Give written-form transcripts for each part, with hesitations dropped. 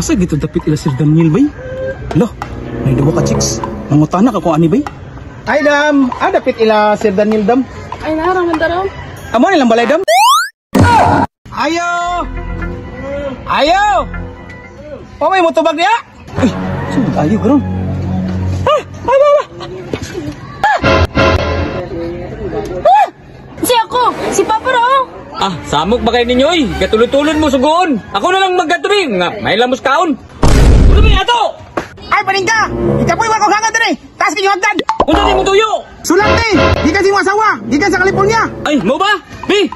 Asa gitu dapit ila Sir Daniel bay? Lo, may duwa ka chicks. Nangutana ka kung ani bay? Ay dam, dapit ila Sir Daniel dam. Ay naraman daw. Amo nilang balay dam. Ayo! Ayo! O may motobag niya? Ay, sumod ayo karon. Si ako, si Papa raw. Samok ba kayo ninyo eh? Katulad-tulad mo sugoon. Ako na lang magkatuloy. May lamos kaon. Ano ba ato? Ay, paningka! Ikapoy mo akong hangad din eh! Taas kayo hagdan! Kung saan mo tuyo? Sulante! Di ka sing asawa! Di ka sa California! Ay, mo ba? Bi!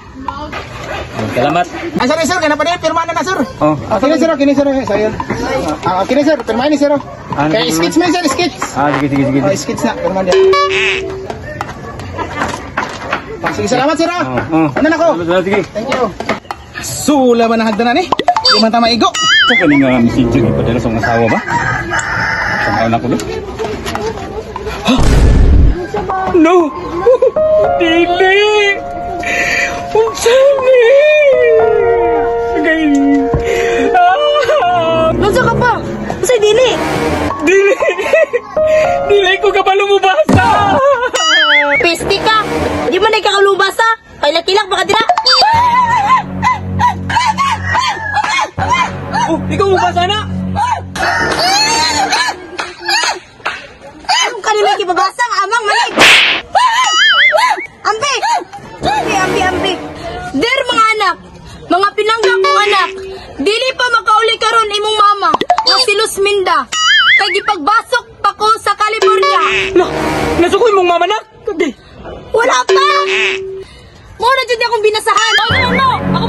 Salamat. Ay, sir, kaya na pa rin, pirma na sir. Oh. Kini sir, sayo. Kini sir, pirma ni sir. Kaya skits mo sir, skits. Sige. Skits na, pirma niya. Sige, salamat sir. Ano na ko? Sige. Thank you. Sula ba na hagdanan eh? Di man tama igo. Ito ka nga messenger ipadala sa asawa ba? Samaon ako doon. No! Dili! Unsani! Nasa ka pa? Masay dili. Dili! Dili ko ka pa lumubasa! Pesti ka. Di man nagkakalubasa. Pailak-ilak baka dira. Oh, ikaw mubasa na! Ang kanila kibabasa ang amang manig. Ambi! Ambi. Der mga anak, mga pinangga kong anak, dili pa makauli karon imong mama nga si Luz Minda. Kay gipagbasok pa ko sa California. Nasukoy mong mamanak! Wala pa! Muna dyan akong binasahan. No. Ako